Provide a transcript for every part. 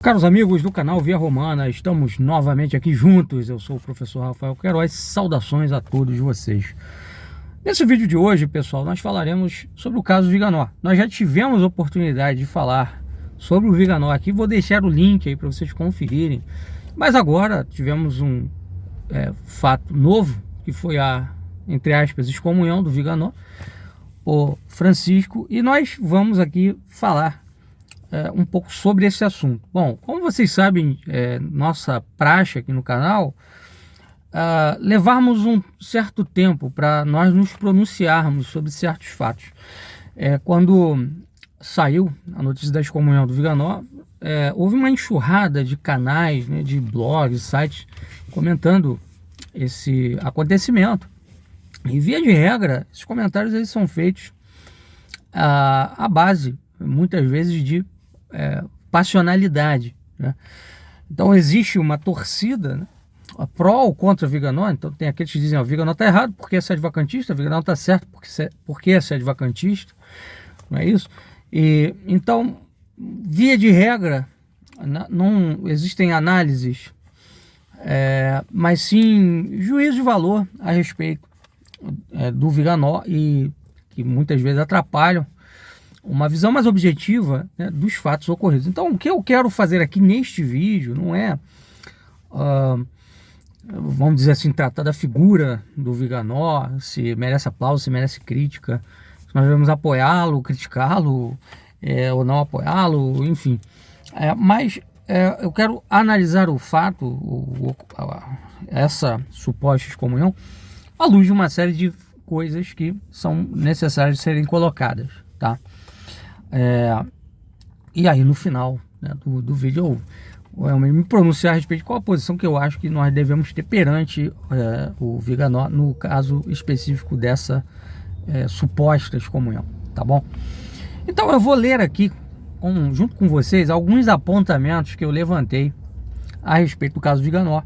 Caros amigos do canal Via Romana, estamos novamente aqui juntos. Eu sou o professor Rafael Queiroz, saudações a todos vocês. Nesse vídeo de hoje, pessoal, nós falaremos sobre o caso Viganò. Nós já tivemos oportunidade de falar sobre o Viganò aqui, vou deixar o link aí para vocês conferirem. Mas agora tivemos um fato novo, que foi a, entre aspas, excomunhão do Viganò, o Francisco, e nós vamos aqui falar um pouco sobre esse assunto. Bom, como vocês sabem, nossa praxe aqui no canal, levarmos um certo tempo para nós nos pronunciarmos sobre certos fatos. Quando saiu a notícia da excomunhão do Viganò, houve uma enxurrada de canais, né, de blogs, sites, comentando esse acontecimento. E via de regra, esses comentários eles são feitos à base, muitas vezes, de passionalidade, né? Então existe uma torcida, né, pró ou contra Viganò. Então tem aqueles que dizem: o Viganò está errado porque é sede-vacantista, o Viganò está certo porque é sede-vacantista, não é isso? E então, via de regra, não existem análises, mas sim juízo de valor a respeito do Viganò, e que muitas vezes atrapalham uma visão mais objetiva, né, dos fatos ocorridos. Então, o que eu quero fazer aqui neste vídeo não é, vamos dizer assim, tratar da figura do Viganò, se merece aplauso, se merece crítica, se nós devemos apoiá-lo, criticá-lo, ou não apoiá-lo, enfim. Mas eu quero analisar o fato, essa suposta excomunhão, à luz de uma série de coisas que são necessárias de serem colocadas, tá? E aí no final, né, do vídeo eu me pronunciar a respeito de qual a posição que eu acho que nós devemos ter perante o Viganò, no caso específico dessa suposta excomunhão, tá bom? Então eu vou ler aqui, junto com vocês, alguns apontamentos que eu levantei a respeito do caso Viganò,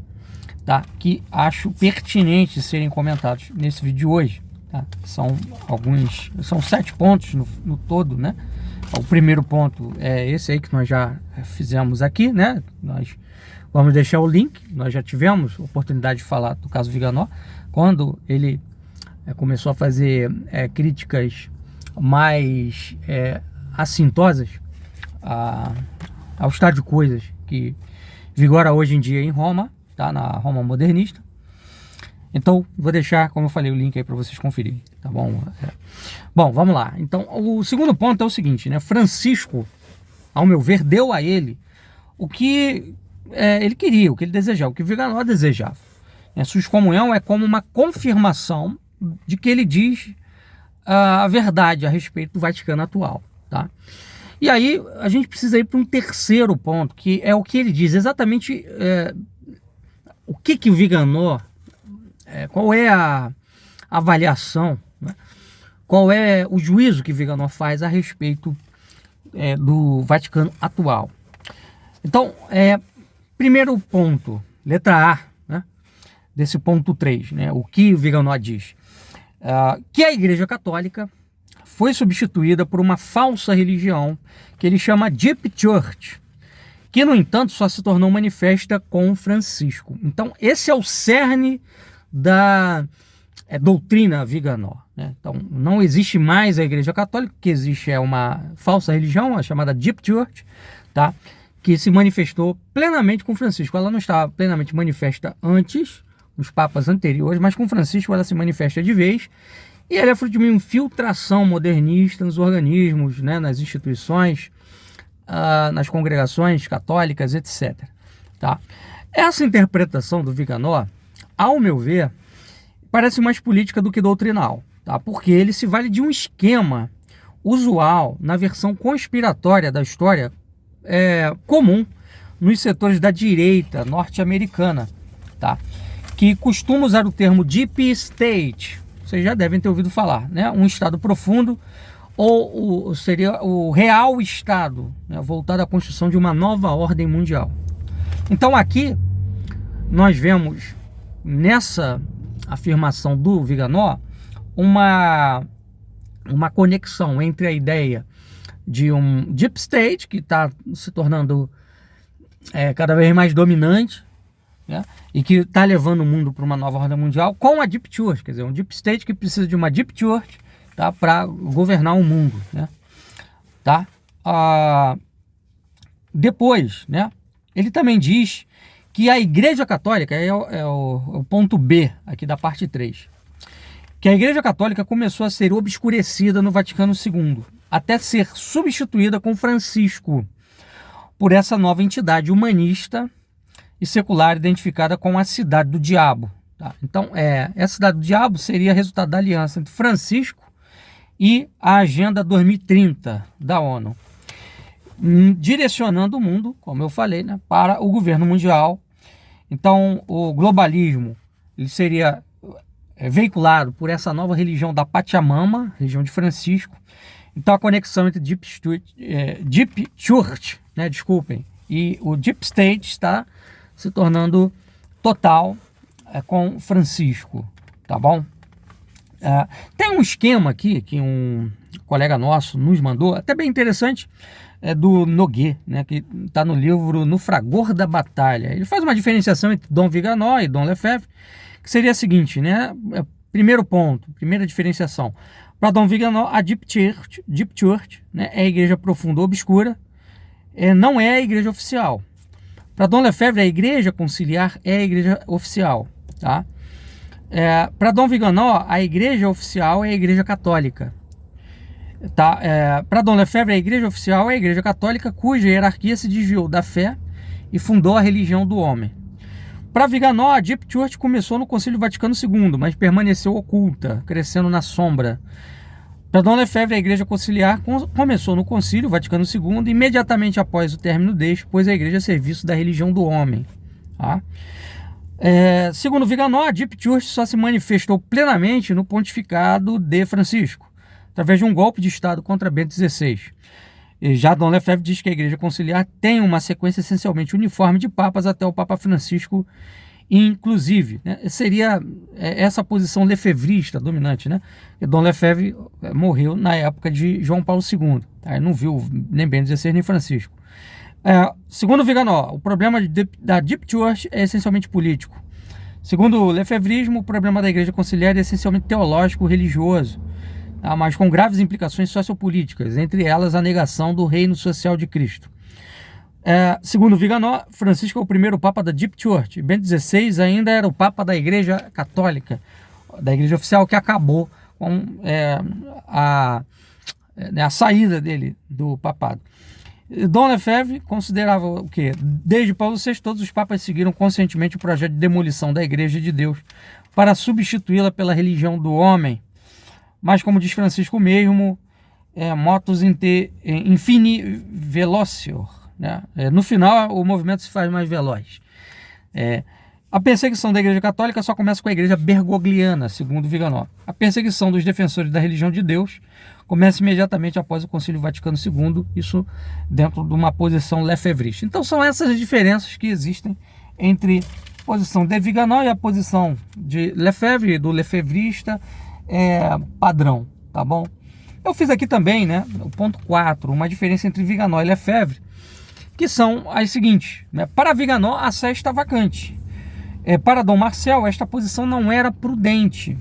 tá? Que acho pertinente serem comentados nesse vídeo de hoje, tá? São 7 pontos no todo, né? O primeiro ponto é esse aí que nós já fizemos aqui, né? Nós vamos deixar o link. Nós já tivemos oportunidade de falar do caso Viganò, quando ele começou a fazer críticas mais assintosas ao estado de coisas que vigora hoje em dia em Roma, tá? Na Roma modernista. Então, vou deixar, como eu falei, o link aí para vocês conferirem, tá bom? Bom, vamos lá. Então, o segundo ponto é o seguinte, né? Francisco, ao meu ver, deu a ele o que ele queria, o que ele desejava, o que Viganò desejava. Sua excomunhão é como uma confirmação de que ele diz a verdade a respeito do Vaticano atual, tá? E aí, a gente precisa ir para um terceiro ponto, que é o que ele diz, exatamente o que o Viganò, qual é a avaliação, né? Qual é o juízo que Viganò faz a respeito do Vaticano atual. Então, primeiro ponto, letra A, né, desse ponto 3, né, o que Viganò diz? Que a Igreja Católica foi substituída por uma falsa religião que ele chama Deep Church, que, no entanto, só se tornou manifesta com Francisco. Então, esse é o cerne da doutrina Viganò, né? Então, não existe mais a Igreja Católica, o que existe é uma falsa religião, a chamada Deep Church, tá? Que se manifestou plenamente com Francisco. Ela não estava plenamente manifesta antes, nos papas anteriores, mas com Francisco ela se manifesta de vez, e ela é fruto de uma infiltração modernista nos organismos, né, nas instituições, nas congregações católicas, etc. Tá? Essa interpretação do Viganò, ao meu ver, parece mais política do que doutrinal, tá? Porque ele se vale de um esquema usual na versão conspiratória da história comum nos setores da direita norte-americana, tá? Que costuma usar o termo Deep State, vocês já devem ter ouvido falar, né? Um estado profundo, ou seria o real estado, né? Voltado à construção de uma nova ordem mundial. Então aqui nós vemos nessa afirmação do Viganò uma conexão entre a ideia de um deep state, que está se tornando cada vez mais dominante, né? E que está levando o mundo para uma nova ordem mundial com a Deep Church, quer dizer, um Deep State que precisa de uma Deep Church, tá, para governar o mundo, né? Tá? Depois, né, ele também diz que a Igreja Católica, é o ponto B aqui da parte 3, que a Igreja Católica começou a ser obscurecida no Vaticano II, até ser substituída com Francisco por essa nova entidade humanista e secular identificada com a Cidade do Diabo. Tá? Então, essa Cidade do Diabo seria resultado da aliança entre Francisco e a Agenda 2030 da ONU, direcionando o mundo, como eu falei, né, para o governo mundial. Então, o globalismo ele seria veiculado por essa nova religião da Pachamama, religião de Francisco. Então, a conexão entre Deep Church, né, e o Deep State está se tornando total com Francisco, tá bom? Tem um esquema aqui que um colega nosso nos mandou, até bem interessante, do Noguet, né, que está no livro No Fragor da Batalha. Ele faz uma diferenciação entre Dom Viganò e Dom Lefebvre, que seria a seguinte, né? Primeiro ponto, primeira diferenciação. Para Dom Viganò, a Deep Church, né, é a igreja profunda ou obscura, não é a igreja oficial. Para Dom Lefebvre, a igreja conciliar é a igreja oficial, tá? Para Dom Viganò, a igreja oficial é a igreja católica. Tá? Para Dom Lefebvre, a igreja oficial é a igreja católica cuja hierarquia se desviou da fé e fundou a religião do homem. Para Viganò, a Deep Church começou no Concílio Vaticano II, mas permaneceu oculta, crescendo na sombra. Para Dom Lefebvre, a igreja conciliar começou no Concílio Vaticano II imediatamente após o término deste, pois a igreja é serviço da religião do homem. Tá? Segundo Viganò, a Deep Church só se manifestou plenamente no pontificado de Francisco, através de um golpe de Estado contra Bento XVI. Já Dom Lefebvre diz que a Igreja Conciliar tem uma sequência essencialmente uniforme de papas até o Papa Francisco, inclusive. Né? Seria essa posição lefevrista dominante, né? E Dom Lefebvre morreu na época de João Paulo II. Tá? Ele não viu nem Bento XVI nem Francisco. Segundo Viganò, o problema da Deep Church é essencialmente político. Segundo o lefebvrismo, o problema da Igreja Conciliar é essencialmente teológico-religioso, mas com graves implicações sociopolíticas, entre elas a negação do reino social de Cristo. Segundo Viganò, Francisco é o primeiro Papa da Deep Church. Bento XVI ainda era o Papa da Igreja Católica, da Igreja Oficial, que acabou com a saída dele do papado. Dom Lefebvre considerava o quê? Desde Paulo VI, todos os papas seguiram conscientemente o projeto de demolição da Igreja de Deus para substituí-la pela religião do homem. Mas, como diz Francisco mesmo, motus infini velocior. Né? No final, o movimento se faz mais veloz. A perseguição da Igreja Católica só começa com a Igreja Bergogliana, segundo Viganò. A perseguição dos defensores da religião de Deus começa imediatamente após o Concílio Vaticano II, isso dentro de uma posição lefevrista. Então, são essas as diferenças que existem entre a posição de Viganò e a posição de Lefebvre, do lefevrista, padrão, tá bom? Eu fiz aqui também, né, o ponto 4, uma diferença entre Viganò e Lefebvre, que são as seguintes, né? Para Viganò, a sé está vacante. Para Dom Marcel, esta posição não era prudente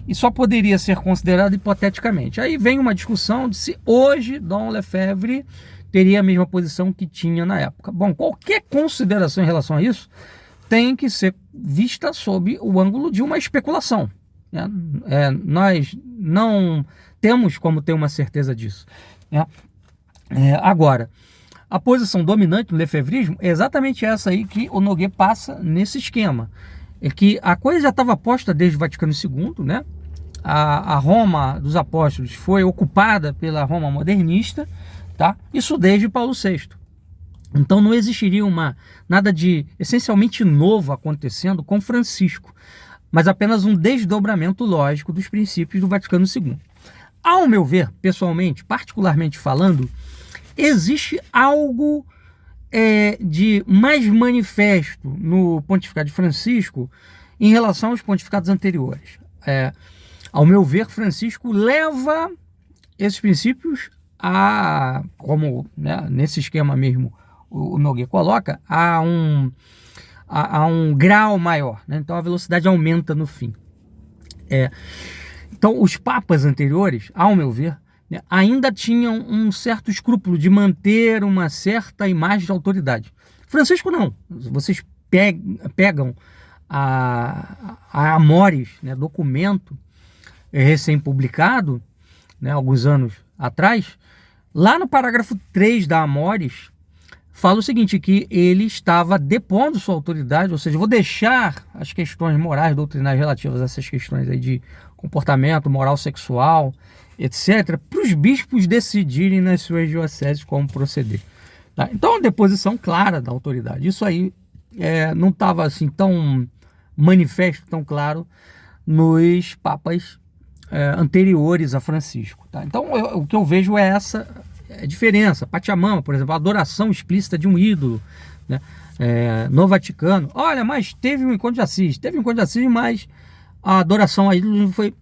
e só poderia ser considerada hipoteticamente. Aí vem uma discussão de se hoje Dom Lefebvre teria a mesma posição que tinha na época. Bom, qualquer consideração em relação a isso tem que ser vista sob o ângulo de uma especulação. Nós não temos como ter uma certeza disso. Agora, a posição dominante do lefebvrismo é exatamente essa aí que o Noguet passa nesse esquema. É que a coisa já estava posta desde o Vaticano II, né? A Roma dos Apóstolos foi ocupada pela Roma modernista, tá? Isso desde Paulo VI. Então não existiria nada de essencialmente novo acontecendo com Francisco, mas apenas um desdobramento lógico dos princípios do Vaticano II. Ao meu ver, pessoalmente, particularmente falando, existe algo de mais manifesto no pontificado de Francisco em relação aos pontificados anteriores. Ao meu ver, Francisco leva esses princípios como, né, nesse esquema mesmo o Nogueira coloca, a um grau maior, né? Então a velocidade aumenta no fim. Então os papas anteriores, ao meu ver, né, ainda tinham um certo escrúpulo de manter uma certa imagem de autoridade. Francisco não. Vocês pegam a Amoris, né, documento recém-publicado, né, alguns anos atrás, lá no parágrafo 3 da Amoris, fala o seguinte, que ele estava depondo sua autoridade, ou seja, vou deixar as questões morais, doutrinárias relativas a essas questões aí de comportamento, moral sexual, etc., para os bispos decidirem nas suas dioceses como proceder. Tá? Então, uma deposição clara da autoridade. Isso aí não estava assim tão manifesto, tão claro nos papas anteriores a Francisco. Tá? Então, o que eu vejo é essa diferença. Pachamama, por exemplo, a adoração explícita de um ídolo, né? No Vaticano. Olha, mas teve um encontro de Assis. Teve um encontro de Assis, mas a adoração a ídolos foi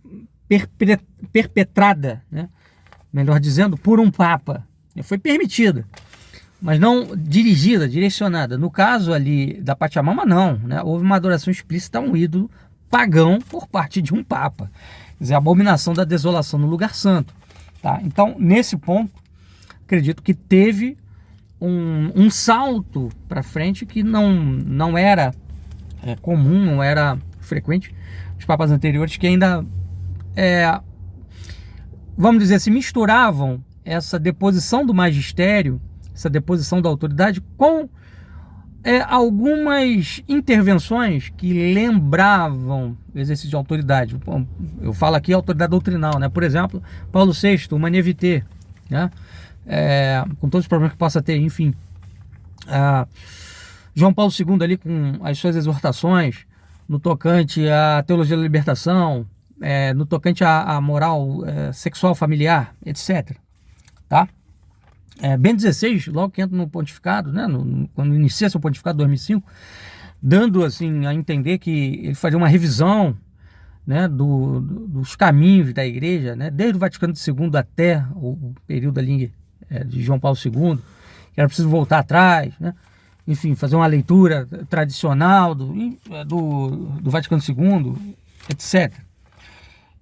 perpetrada, né? Melhor dizendo, por um papa. Foi permitida, mas não dirigida, direcionada. No caso ali da Pachamama, não, né? Houve uma adoração explícita a um ídolo pagão por parte de um papa. Quer dizer, a abominação da desolação no lugar santo. Tá? Então, nesse ponto, acredito que teve um salto para frente que não era comum, não era frequente. Os papas anteriores que ainda, vamos dizer assim, misturavam essa deposição do magistério, essa deposição da autoridade com algumas intervenções que lembravam o exercício de autoridade. Eu falo aqui autoridade doutrinal, né? Por exemplo, Paulo VI, o Mané Vitae, né? Com todos os problemas que possa ter, enfim. João Paulo II ali com as suas exortações no tocante à teologia da libertação, no tocante à moral sexual familiar, etc. Tá? Bento XVI, logo que entra no pontificado, né, quando inicia seu pontificado em 2005, dando assim a entender que ele faria uma revisão, né, dos caminhos da igreja, né, desde o Vaticano II até o período ali de João Paulo II, que era preciso voltar atrás, né, enfim, fazer uma leitura tradicional do Vaticano II, etc.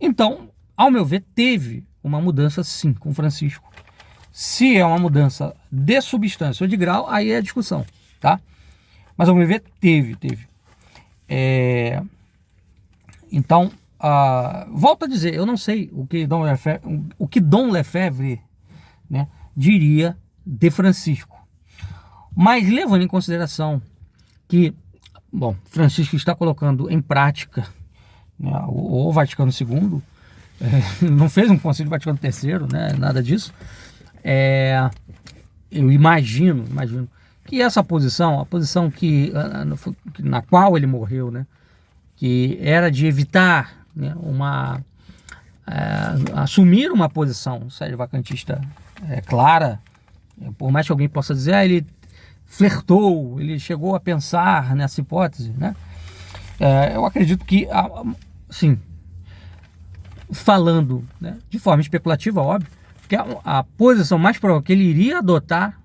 Então, ao meu ver, teve uma mudança sim com Francisco. Se é uma mudança de substância ou de grau, aí é a discussão, tá? Mas ao meu ver, teve. Então, volto a dizer, eu não sei o que Dom Lefebvre, né, diria de Francisco. Mas levando em consideração que, bom, Francisco está colocando em prática, né, o Vaticano II, não fez um concílio Vaticano III, né, nada disso. Eu imagino que essa posição, a posição na qual ele morreu, né, que era de evitar, né, assumir uma posição sério-vacantista clara, por mais que alguém possa dizer, ele flertou, ele chegou a pensar nessa hipótese, né? Eu acredito que, sim, falando, né, de forma especulativa, óbvio, que a posição mais provável que ele iria adotar,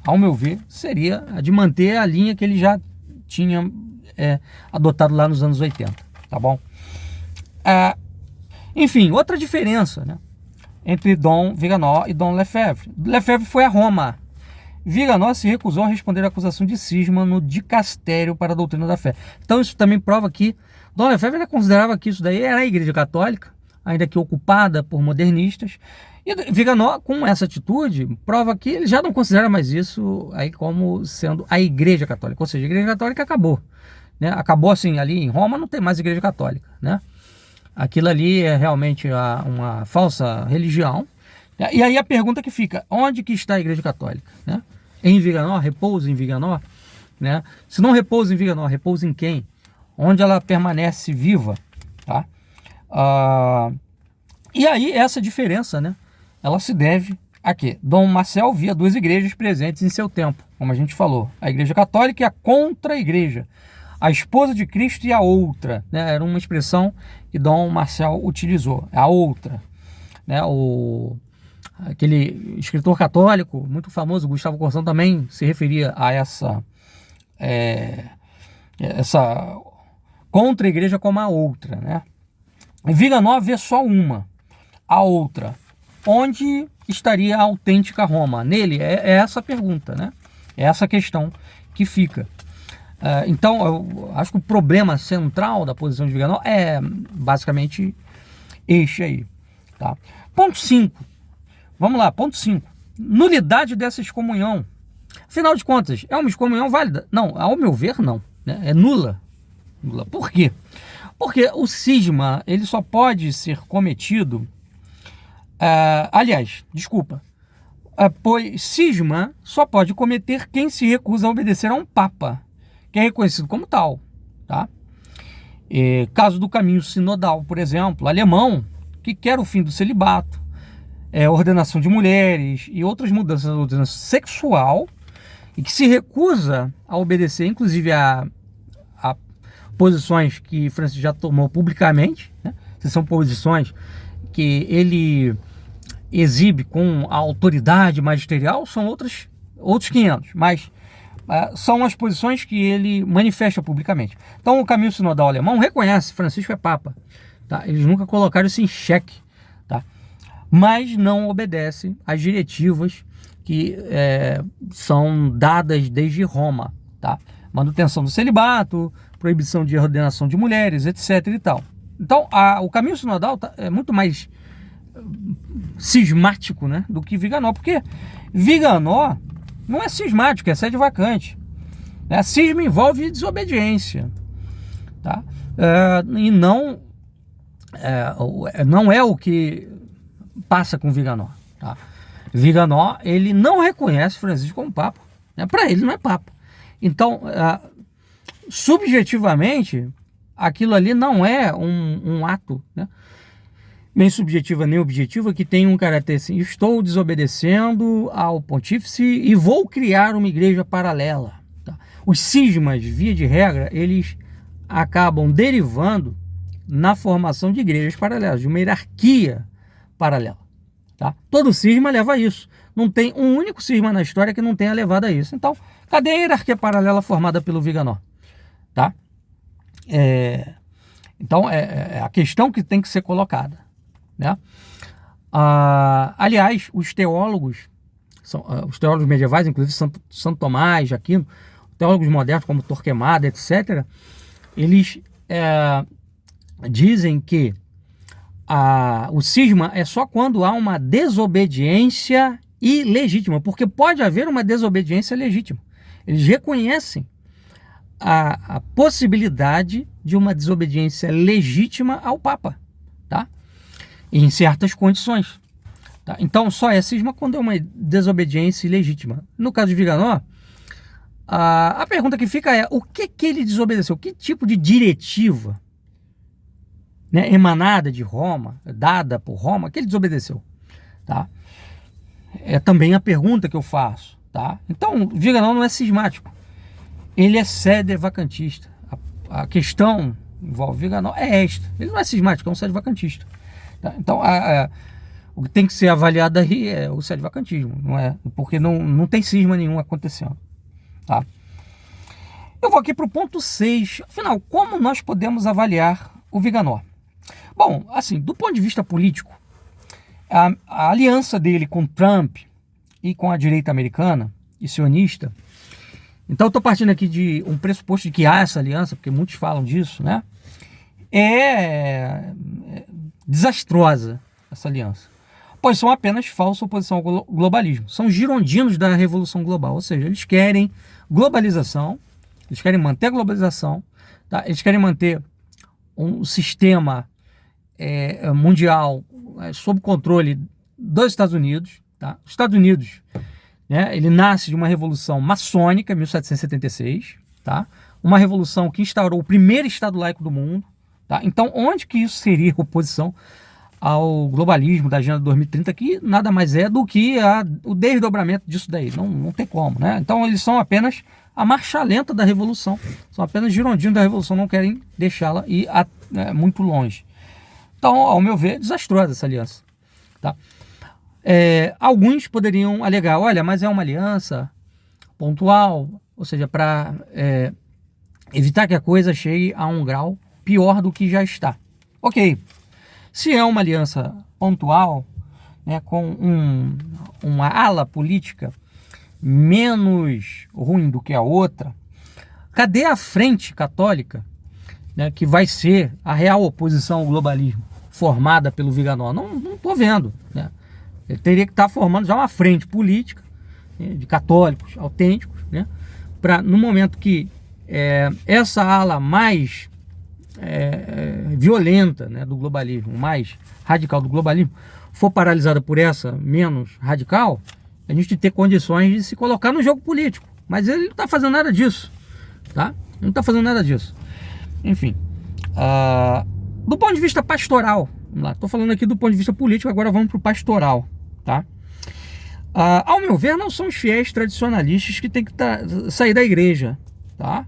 ao meu ver, seria a de manter a linha que ele já tinha adotado lá nos anos 80, tá bom? Enfim, outra diferença, né, entre Dom Viganò e Dom Lefebvre. Lefebvre foi a Roma. Viganò se recusou a responder à acusação de cisma no dicastério para a doutrina da fé. Então isso também prova que Dom Lefebvre considerava que isso daí era a Igreja Católica, ainda que ocupada por modernistas. E Viganò, com essa atitude, prova que ele já não considera mais isso aí como sendo a Igreja Católica. Ou seja, a Igreja Católica acabou, né? Acabou assim, ali em Roma não tem mais Igreja Católica, né? Aquilo ali é realmente uma falsa religião. E aí a pergunta que fica, onde que está a Igreja Católica, né? Em Viganò? Repousa em Viganò? Né? Se não repousa em Viganò, repousa em quem? Onde ela permanece viva, tá? E aí essa diferença, né, ela se deve a quê? Dom Marcel via duas igrejas presentes em seu tempo, como a gente falou, a Igreja Católica e a Contra-Igreja, a esposa de Cristo e a outra, né? Era uma expressão que Dom Marcel utilizou, a outra, né? aquele escritor católico muito famoso, Gustavo Corsão, também se referia a essa contra-igreja como a outra, né? Viganò vê só uma, a outra. Onde estaria a autêntica Roma? Nele é essa a pergunta, né? É essa a questão que fica. Então, eu acho que o problema central da posição de Viganò é basicamente este aí. Tá? Ponto 5. Vamos lá, ponto 5. Nulidade dessa excomunhão. Afinal de contas, é uma excomunhão válida? Não, ao meu ver, não. Né? É nula. Por quê? Porque o cisma ele só pode ser cometido... pois cisma só pode cometer quem se recusa a obedecer a um papa, que é reconhecido como tal. Tá? Caso do caminho sinodal, por exemplo, alemão, que quer o fim do celibato, ordenação de mulheres e outras mudanças na doutrina sexual, e que se recusa a obedecer, inclusive, a posições que Francisco já tomou publicamente, né? Se são posições que ele exibe com a autoridade magisterial, são outros 500, mas são as posições que ele manifesta publicamente. Então o caminho sinodal alemão reconhece Francisco é Papa, tá? Eles nunca colocaram isso em xeque, tá? Mas não obedece às diretivas que são dadas desde Roma, tá? Manutenção do celibato, proibição de ordenação de mulheres, etc. e tal. Então o caminho sinodal é muito mais cismático, né, do que Viganò, porque Viganò não é cismático, é sede vacante, né? Cisma envolve desobediência, tá? E não é o que passa com Viganò, tá? Viganò, ele não reconhece Francisco como papa, né? Para ele não é papa. Então, subjetivamente, aquilo ali não é um ato, né, nem subjetiva nem objetiva, que tem um caráter assim: estou desobedecendo ao pontífice e vou criar uma igreja paralela. Tá? Os cismas, via de regra, eles acabam derivando na formação de igrejas paralelas, de uma hierarquia paralela. Tá? Todo cisma leva a isso. Não tem um único cisma na história que não tenha levado a isso. Então, cadê a hierarquia paralela formada pelo Viganò? Tá? Então, é a questão que tem que ser colocada. Né? Aliás, os teólogos medievais, inclusive Santo Tomás de Aquino, teólogos modernos como Torquemada, etc., eles dizem que o cisma é só quando há uma desobediência ilegítima, porque pode haver uma desobediência legítima. Eles reconhecem a possibilidade de uma desobediência legítima ao Papa, tá? Em certas condições. Tá? Então, só é cisma quando é uma desobediência ilegítima. No caso de Viganò, a pergunta que fica é: o que ele desobedeceu? Que tipo de diretiva, né, emanada de Roma, dada por Roma, que ele desobedeceu? Tá? É também a pergunta que eu faço. Tá? Então, Viganò não é cismático. Ele é sede-vacantista. A questão envolve Viganò é esta. Ele não é cismático, é um sede-vacantista. Tá? Então, o que tem que ser avaliado aí é o sede-vacantismo, não é? Porque não tem cisma nenhum acontecendo. Tá? Eu vou aqui para o ponto 6. Afinal, como nós podemos avaliar o Viganò? Bom, assim, do ponto de vista político, a aliança dele com Trump e com a direita americana e sionista, então estou partindo aqui de um pressuposto de que há essa aliança, porque muitos falam disso, né? É desastrosa essa aliança, pois são apenas falsa oposição ao globalismo. São girondinos da revolução global, ou seja, eles querem globalização, eles querem manter a globalização, tá? Eles querem manter um sistema mundial sob controle dos Estados Unidos. Tá? Os Estados Unidos, né, ele nasce de uma revolução maçônica, 1776, tá? Uma revolução que instaurou o primeiro Estado laico do mundo. Tá? Então, onde que isso seria oposição ao globalismo da Agenda 2030, que nada mais é do que o desdobramento disso daí? Não tem como, né? Então, eles são apenas a marcha lenta da revolução, são apenas girondinos da revolução, não querem deixá-la ir muito longe. Então, ao meu ver, é desastrosa essa aliança. Tá? Alguns poderiam alegar, olha, mas é uma aliança pontual, ou seja, para evitar que a coisa chegue a um grau pior do que já está. Ok, se é uma aliança pontual, né, com uma ala política menos ruim do que a outra, cadê a frente católica, né, que vai ser a real oposição ao globalismo, formada pelo Viganò? Não estou vendo, né? Ele teria que estar formando já uma frente política, né, de católicos autênticos, né, para no momento que essa ala mais violenta, né, do globalismo, mais radical do globalismo, for paralisada por essa menos radical, a gente ter condições de se colocar no jogo político. Mas ele não está fazendo nada disso, tá? Não está fazendo nada disso. Enfim, do ponto de vista pastoral, vamos lá, estou falando aqui do ponto de vista político, agora vamos para o pastoral, tá? Ao meu ver, não são os fiéis tradicionalistas que têm que sair da igreja, tá?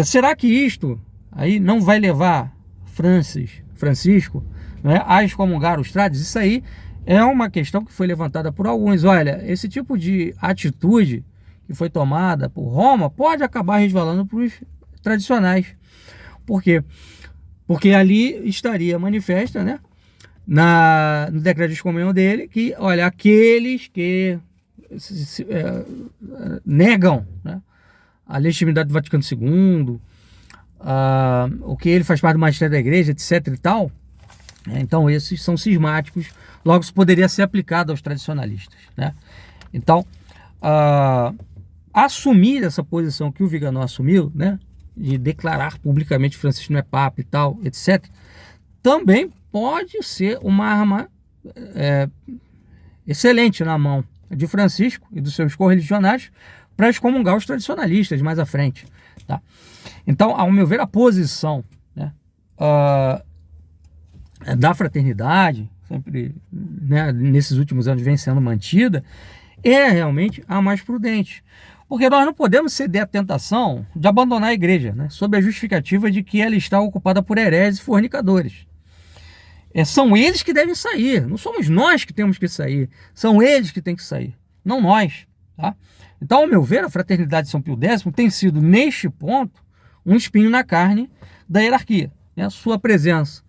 Será que isto aí não vai levar Francisco, né, a excomungar os trades? Isso aí é uma questão que foi levantada por alguns. Olha, esse tipo de atitude que foi tomada por Roma pode acabar resvalando para os tradicionais. Por quê? Porque ali estaria manifesta, né, no decreto de excomunhão dele, que, olha, aqueles que negam, né, a legitimidade do Vaticano II, o que ele faz parte do magistério da igreja, etc e tal, então esses são cismáticos, logo isso poderia ser aplicado aos tradicionalistas, né? Então, assumir essa posição que o Viganò assumiu, né, de declarar publicamente que Francisco não é papa e tal, etc., também pode ser uma arma excelente na mão de Francisco e dos seus correligionários para excomungar os tradicionalistas mais à frente, tá? Então, ao meu ver, a posição, né, da fraternidade, sempre, né, nesses últimos anos vem sendo mantida, é realmente a mais prudente. Porque nós não podemos ceder à tentação de abandonar a igreja, né, sob a justificativa de que ela está ocupada por hereges e fornicadores. São eles que devem sair, não somos nós que temos que sair, são eles que têm que sair, não nós, tá? Então, ao meu ver, a fraternidade de São Pio X tem sido, neste ponto, um espinho na carne da hierarquia, né? Sua presença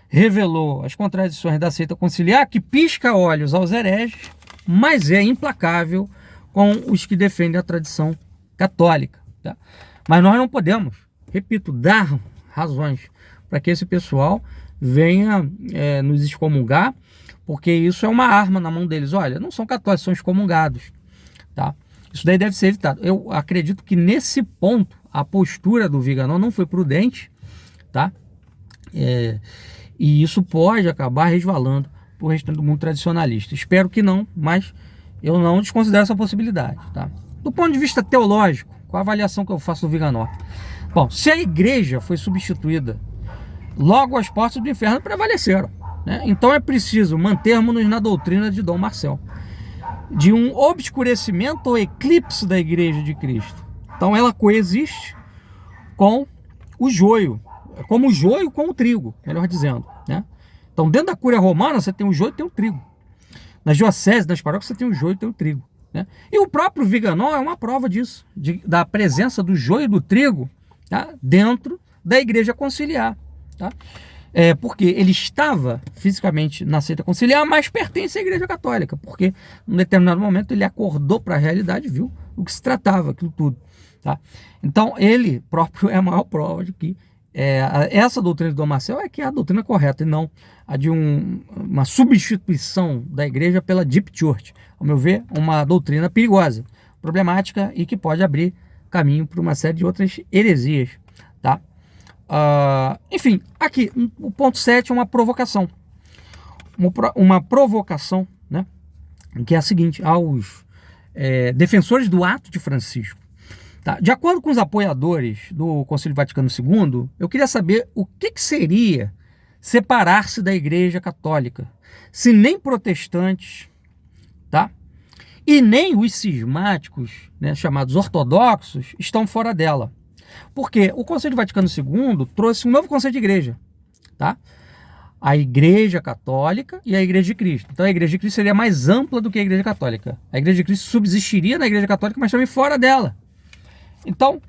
revelou as contradições da seita conciliar, que pisca olhos aos hereges, mas é implacável com os que defendem a tradição católica, tá? Mas nós não podemos, repito, dar razões para que esse pessoal venha nos excomungar, porque isso é uma arma na mão deles. Olha, não são católicos, são excomungados, tá? Isso daí deve ser evitado. Eu acredito que nesse ponto a postura do Viganò não foi prudente, tá? E isso pode acabar resvalando para o restante do mundo tradicionalista. Espero que não, mas eu não desconsidero essa possibilidade, tá? Do ponto de vista teológico, qual a avaliação que eu faço do Viganò? Bom, se a igreja foi substituída, logo as portas do inferno prevaleceram, né? Então é preciso mantermos-nos na doutrina de Dom Marcel, de um obscurecimento ou eclipse da igreja de Cristo. Então ela coexiste com o joio, como o joio com o trigo, melhor dizendo, né? Então dentro da cúria romana você tem o joio e tem o trigo. Nas dioceses, nas paróquias, você tem o joio e tem o trigo, né? E o próprio Viganò é uma prova disso, da presença do joio e do trigo, tá, dentro da igreja conciliar, tá? Porque ele estava fisicamente na seita conciliar, mas pertence à igreja católica, porque em um determinado momento ele acordou para a realidade, viu do que se tratava aquilo tudo, tá? Então ele próprio é a maior prova de que essa doutrina de Dom Marcel é que é a doutrina correta e não a de uma substituição da igreja pela Deep Church. Ao meu ver, uma doutrina perigosa, problemática e que pode abrir caminho para uma série de outras heresias, tá? Enfim, aqui o ponto 7 é uma provocação. Uma provocação, né, que é a seguinte, aos defensores do ato de Francisco. Tá? De acordo com os apoiadores do Concílio Vaticano II, eu queria saber o que seria separar-se da Igreja Católica, se nem protestantes, tá, e nem os cismáticos, né, chamados ortodoxos, estão fora dela. Porque o Concílio Vaticano II trouxe um novo conceito de igreja, tá? a Igreja Católica e a Igreja de Cristo. Então a Igreja de Cristo seria mais ampla do que a Igreja Católica. A Igreja de Cristo subsistiria na Igreja Católica, mas também fora dela. Então,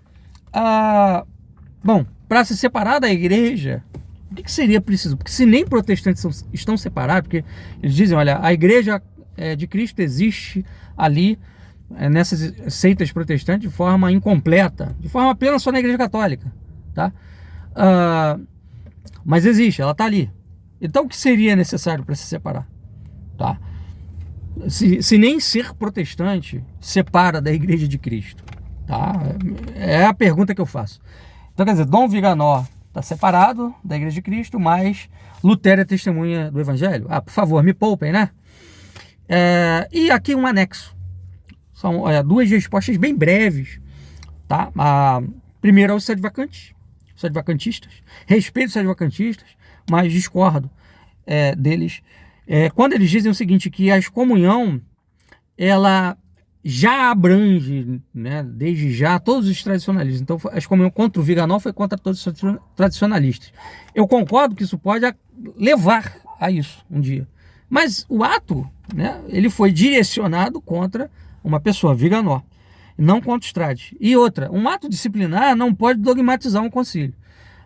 bom, para se separar da Igreja, o que seria preciso? Porque se nem protestantes estão separados, porque eles dizem, olha, a Igreja de Cristo existe ali, nessas seitas protestantes, de forma incompleta, de forma plena só na Igreja Católica, tá? Mas existe, ela está ali. Então o que seria necessário para se separar? Tá? Se nem ser protestante separa da Igreja de Cristo, tá? É a pergunta que eu faço. Então quer dizer, Dom Viganò está separado da Igreja de Cristo, mas Lutero é testemunha do Evangelho? Por favor, me poupem, né? E aqui um anexo. São duas respostas bem breves, tá? Primeiro aos sedvacantistas. Respeito os sedvacantistas, mas discordo deles. Quando eles dizem o seguinte, que a excomunhão, ela já abrange, né, desde já, todos os tradicionalistas. Então, a excomunhão contra o Viganò foi contra todos os tradicionalistas. Eu concordo que isso pode levar a isso um dia. Mas o ato, né, ele foi direcionado contra uma pessoa, Viganò, não contra os trades. E outra, um ato disciplinar não pode dogmatizar um concílio.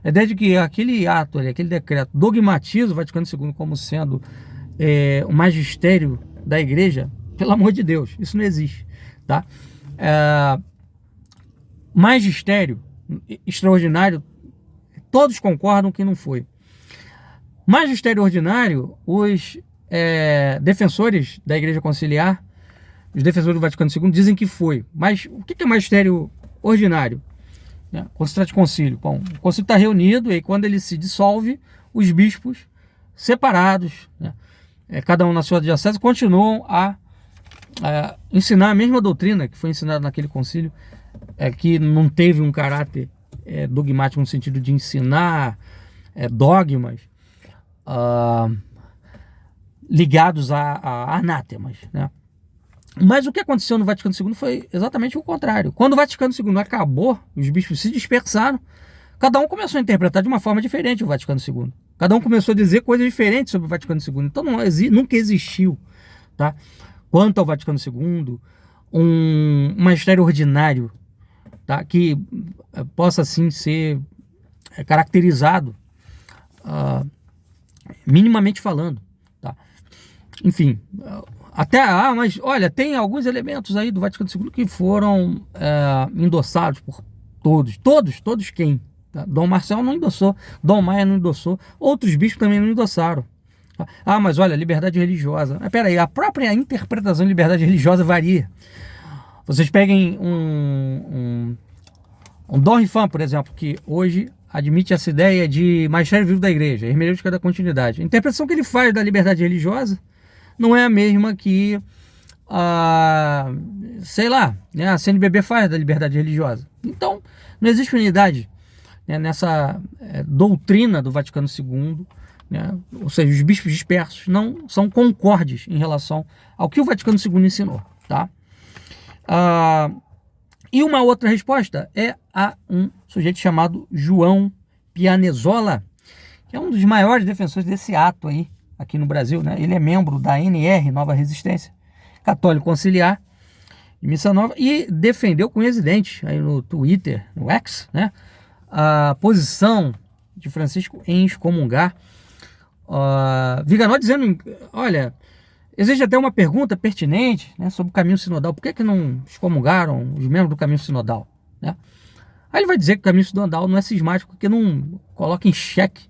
A ideia de que aquele ato, aquele decreto, dogmatiza o Vaticano II como sendo o magistério da Igreja, pelo amor de Deus, isso não existe. Tá? Magistério extraordinário, todos concordam que não foi. Magistério ordinário, os defensores da Igreja Conciliar, os defensores do Vaticano II dizem que foi. Mas o que é magistério ordinário? Quando se trata de concílio. Bom, o concílio está reunido e quando ele se dissolve, os bispos separados, né, cada um na sua diocese, continuam a ensinar a mesma doutrina que foi ensinada naquele concílio, que não teve um caráter dogmático no sentido de ensinar dogmas ligados a anátemas, né? Mas o que aconteceu no Vaticano II foi exatamente o contrário. Quando o Vaticano II acabou, os bispos se dispersaram, cada um começou a interpretar de uma forma diferente o Vaticano II. Cada um começou a dizer coisas diferentes sobre o Vaticano II. Então nunca existiu, tá, quanto ao Vaticano II, um magistério ordinário, tá, que possa assim ser caracterizado minimamente falando, tá? Enfim, mas olha, tem alguns elementos aí do Vaticano II que foram endossados por todos quem? Tá? Dom Marcelo não endossou, Dom Maia não endossou, outros bispos também não endossaram. Mas olha, liberdade religiosa. Mas peraí, a própria interpretação de liberdade religiosa varia. Vocês peguem um Dom Rifan, por exemplo, que hoje admite essa ideia de magistério vivo da Igreja, hermenêutica da continuidade. A interpretação que ele faz da liberdade religiosa não é a mesma que sei lá, né, a CNBB faz da liberdade religiosa. Então, não existe unidade, né, nessa doutrina do Vaticano II, né? Ou seja, os bispos dispersos não são concordes em relação ao que o Vaticano II ensinou, tá? E uma outra resposta é a um sujeito chamado João Pianezola, que é um dos maiores defensores desse ato aí, aqui no Brasil, né? Ele é membro da NR, Nova Resistência, católico conciliar, de Missa Nova, e defendeu com unhas e dentes aí no Twitter, no X, né, a posição de Francisco em excomungar Viganò, dizendo, olha, existe até uma pergunta pertinente, né, sobre o caminho sinodal. Por que não excomungaram os membros do caminho sinodal, né? Aí ele vai dizer que o caminho sinodal não é cismático, porque não coloca em xeque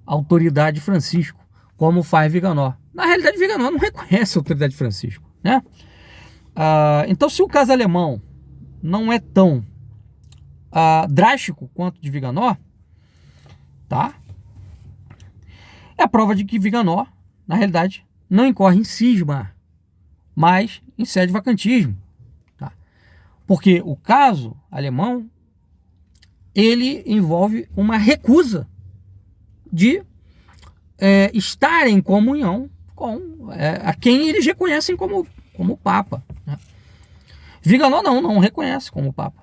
a autoridade de Francisco, como faz Viganò. Na realidade, Viganò não reconhece a autoridade de Francisco, né? Então, se o caso alemão não é tão drástico quanto de Viganò, tá? É a prova de que Viganò, na realidade, não incorre em cisma, mas em sedvacantismo, tá? Porque o caso alemão, ele envolve uma recusa de estar em comunhão com a quem eles reconhecem como Papa, né? Viganò não reconhece como Papa.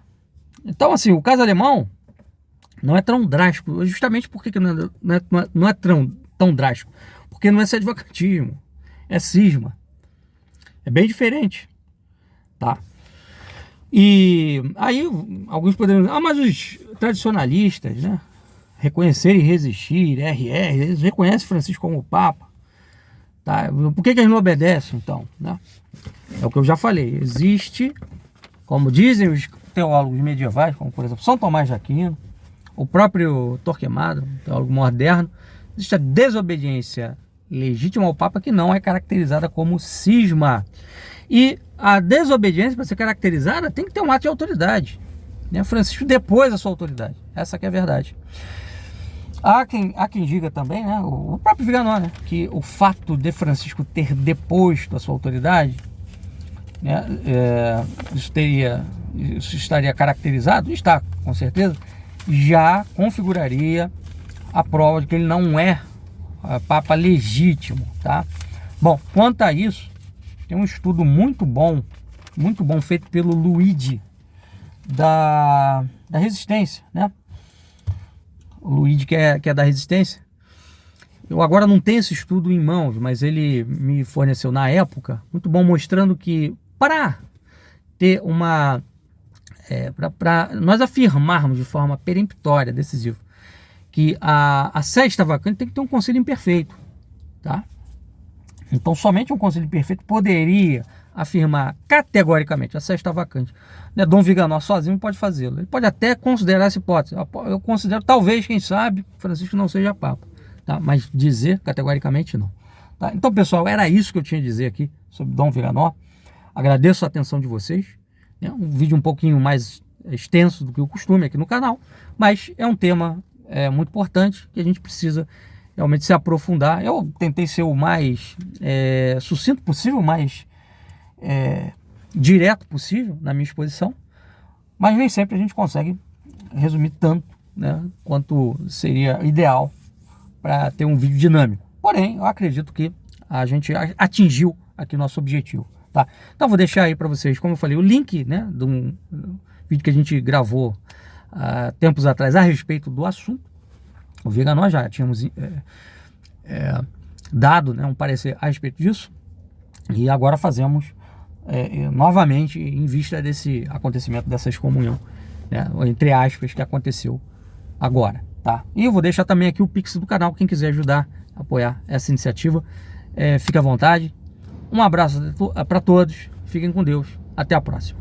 Então, assim, o caso alemão não é tão drástico, justamente porque não é tão drástico, porque não é sedvacantismo, é cisma, é bem diferente, tá? E aí alguns poderiam dizer, mas os tradicionalistas, né, reconhecer e resistir, RR, eles reconhecem Francisco como Papa, tá? Por que eles não obedecem, então, né? É o que eu já falei, existe, como dizem os teólogos medievais, como por exemplo São Tomás de Aquino, o próprio Torquemada, um teólogo moderno, existe a desobediência legítima ao Papa que não é caracterizada como cisma. E a desobediência, para ser caracterizada, tem que ter um ato de autoridade, né? Francisco depôs a sua autoridade, essa que é a verdade. Há quem diga também, né, o próprio Viganò, né, que o fato de Francisco ter deposto a sua autoridade, né, isso estaria caracterizado, está com certeza, já configuraria a prova de que ele não é Papa legítimo, tá? Bom, quanto a isso, tem um estudo muito bom feito pelo Luigi da Resistência, né? O Luigi que é da Resistência. Eu agora não tenho esse estudo em mãos, mas ele me forneceu na época, muito bom, mostrando que para ter uma... para nós afirmarmos de forma peremptória, decisiva, que a sé está vacante, tem que ter um conselho imperfeito, tá? Então somente um conselho imperfeito poderia afirmar categoricamente a sé está vacante, né? Dom Viganò sozinho pode fazê-lo, ele pode até considerar essa hipótese, eu considero, talvez, quem sabe, Francisco não seja Papa, tá? Mas dizer categoricamente não, tá? Então pessoal, era isso que eu tinha a dizer aqui sobre Dom Viganò. Agradeço a atenção de vocês, né? Um vídeo um pouquinho mais extenso do que o costume aqui no canal, mas é um tema muito importante que a gente precisa realmente se aprofundar. Eu tentei ser o mais sucinto possível, mais direto possível na minha exposição, mas nem sempre a gente consegue resumir tanto, né, quanto seria ideal para ter um vídeo dinâmico. Porém, eu acredito que a gente atingiu aqui o nosso objetivo, tá? Então vou deixar aí para vocês, como eu falei, o link, né, de um vídeo que a gente gravou tempos atrás a respeito do assunto. O Viganò já tínhamos dado, né, um parecer a respeito disso, e agora fazemos novamente em vista desse acontecimento, dessa excomunhão, né, entre aspas, que aconteceu agora, tá? E eu vou deixar também aqui o Pix do canal, quem quiser ajudar, apoiar essa iniciativa, fique à vontade. Um abraço para todos, fiquem com Deus, até a próxima.